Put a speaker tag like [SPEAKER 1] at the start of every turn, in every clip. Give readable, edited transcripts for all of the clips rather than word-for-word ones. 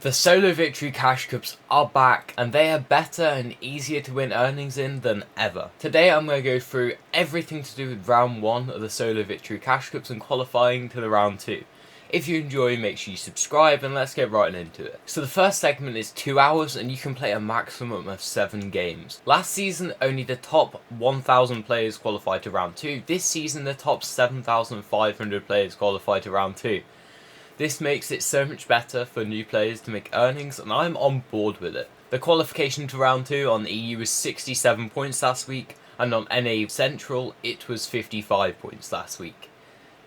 [SPEAKER 1] The solo victory cash cups are back, and they are better and easier to win earnings in than ever. Today I'm going to go through everything to do with round 1 of the solo victory cash cups and qualifying to the round 2. If you enjoy, make sure you subscribe, and let's get right into it. So the first segment is 2 hours, and you can play a maximum of 7 games. Last season, only the top 1,000 players qualified to round 2. This season, the top 7,500 players qualified to round 2. This makes it so much better for new players to make earnings, and I'm on board with it. The qualification to round 2 on EU was 67 points last week, and on NA Central it was 55 points last week.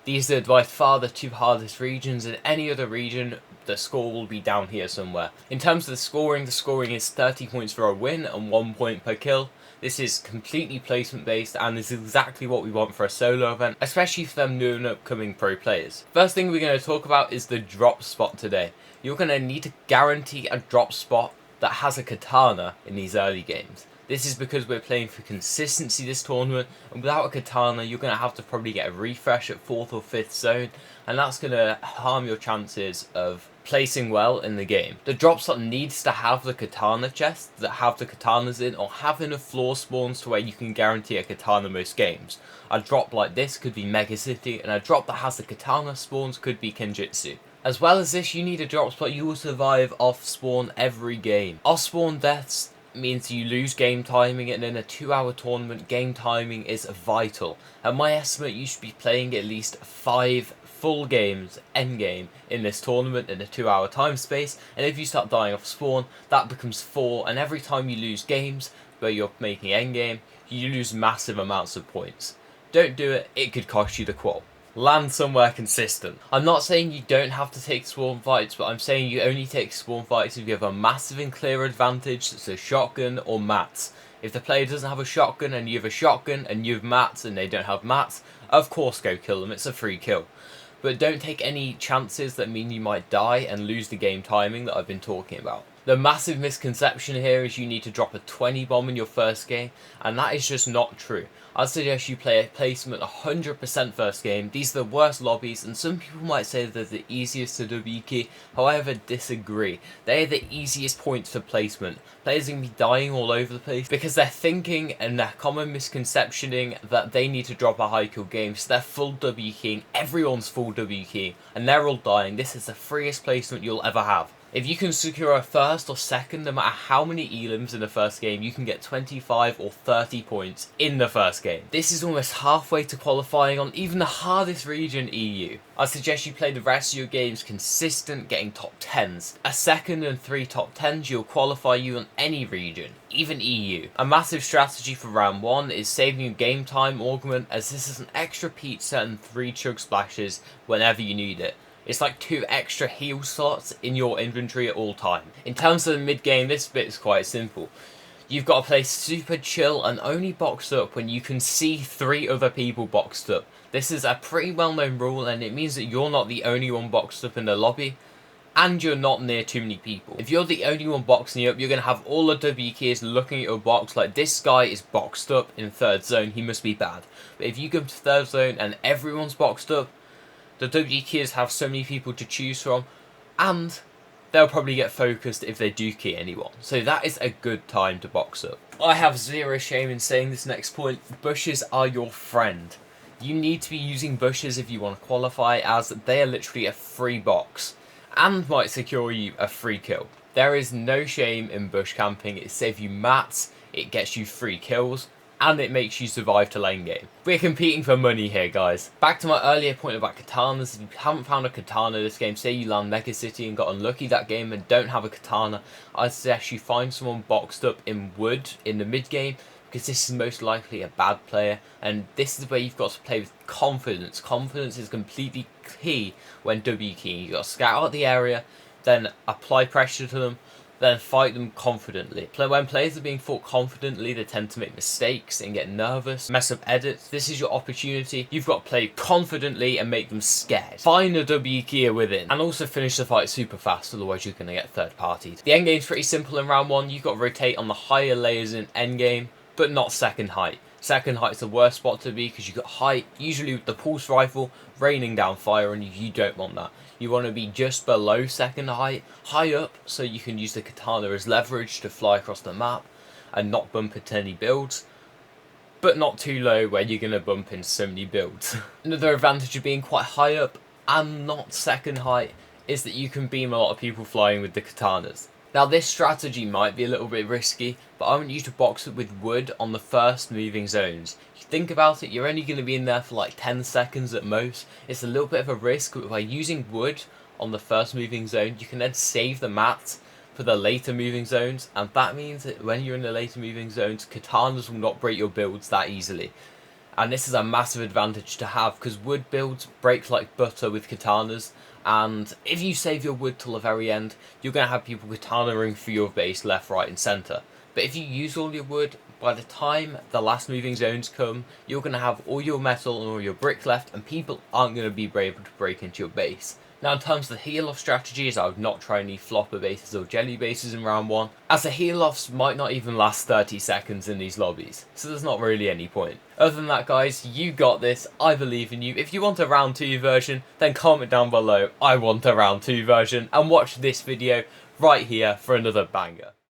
[SPEAKER 1] These are by far the 2 hardest regions. In any other region, the score will be down here somewhere. In terms of the scoring is 30 points for a win and 1 point per kill. This is completely placement based and is exactly what we want for a solo event, especially for them new and upcoming pro players. First thing we're going to talk about is the drop spot today. You're going to need to guarantee a drop spot that has a Katana in these early games. This is because we're playing for consistency this tournament, and without a Katana you're going to have to probably get a refresh at 4th or 5th zone, and that's going to harm your chances of placing well in the game. The drop slot needs to have the Katana chests that have the Katanas in, or have enough floor spawns to where you can guarantee a Katana most games. A drop like this could be Mega City, and a drop that has the Katana spawns could be Kenjutsu. As well as this, you need a drop spot you will survive off spawn every game. Off spawn deaths means you lose game timing, and in a 2-hour tournament game timing is vital. At my estimate, you should be playing at least 5 full games endgame in this tournament in a 2-hour time space, and if you start dying off spawn that becomes 4, and every time you lose games where you're making endgame you lose massive amounts of points. Don't do it, it could cost you the qual. Land somewhere consistent. I'm not saying you don't have to take spawn fights, but I'm saying you only take spawn fights if you have a massive and clear advantage, so shotgun or mats. If the player doesn't have a shotgun and you have a shotgun and you have mats and they don't have mats, of course go kill them, it's a free kill. But don't take any chances that mean you might die and lose the game timing that I've been talking about. The massive misconception here is you need to drop a 20 bomb in your first game, and that is just not true. I'd suggest you play a placement 100% first game. These are the worst lobbies, and some people might say they're the easiest to W key, however disagree. They are the easiest points for placement. Players are going to be dying all over the place because they're thinking, and their common misconceptioning, that they need to drop a high kill game, so they're full W keying, everyone's full W keying, and they're all dying. This is the freest placement you'll ever have. If you can secure a first or second, no matter how many elims in the first game, you can get 25 or 30 points in the first game. This is almost halfway to qualifying on even the hardest region, EU. I suggest you play the rest of your games consistent, getting top 10s. A second and 3 top 10s will qualify you on any region, even EU. A massive strategy for round 1 is saving your game time augment, as this is an extra pizza and 3 chug splashes whenever you need it. It's like 2 extra heal slots in your inventory at all time. In terms of the mid game, this bit is quite simple. You've got to play super chill and only box up when you can see 3 other people boxed up. This is a pretty well known rule, and it means that you're not the only one boxed up in the lobby, and you're not near too many people. If you're the only one boxing you up, you're going to have all the W keys looking at your box like, this guy is boxed up in 3rd zone, he must be bad. But if you go to 3rd zone and everyone's boxed up, the W keys have so many people to choose from, and they'll probably get focused if they do key anyone. So that is a good time to box up. I have zero shame in saying this next point. Bushes are your friend. You need to be using bushes if you want to qualify, as they are literally a free box and might secure you a free kill. There is no shame in bush camping. It saves you mats, it gets you free kills, and it makes you survive to lane game. We're competing for money here, guys. Back to my earlier point about katanas. If you haven't found a katana this game, say you land Mega City and got unlucky that game and don't have a katana, I suggest you find someone boxed up in wood in the mid game, because this is most likely a bad player, and this is where you've got to play with confidence. Confidence is completely key when W keying. You've got to scout out the area, then apply pressure to them, then fight them confidently. When players are being fought confidently, they tend to make mistakes and get nervous, mess up edits. This is your opportunity. You've got to play confidently and make them scared. Find a W keyer within, and also finish the fight super fast, otherwise you're going to get third partied. The endgame's pretty simple in round 1. You've got to rotate on the higher layers in endgame, but not second height. Second height's the worst spot to be because you've got height, usually with the pulse rifle, raining down fire on you. You don't want that. You want to be just below second height, high up, so you can use the katana as leverage to fly across the map and not bump into any builds, but not too low where you're going to bump into so many builds. Another advantage of being quite high up and not second height is that you can beam a lot of people flying with the katanas. Now this strategy might be a little bit risky, but I want you to box it with wood on the first moving zones. If you think about it, you're only going to be in there for like 10 seconds at most. It's a little bit of a risk, but by using wood on the first moving zone, you can then save the mats for the later moving zones, and that means that when you're in the later moving zones, katanas will not break your builds that easily. And this is a massive advantage to have, because wood builds break like butter with katanas, and if you save your wood till the very end, you're going to have people katanaing through your base left, right and centre. But if you use all your wood, by the time the last moving zones come, you're going to have all your metal and all your brick left, and people aren't going to be able to break into your base. Now in terms of the heal-off strategies, I would not try any flopper bases or jelly bases in round 1, as the heal-offs might not even last 30 seconds in these lobbies, so there's not really any point. Other than that guys, you got this, I believe in you. If you want a round 2 version, then comment down below, I want a round 2 version, and watch this video right here for another banger.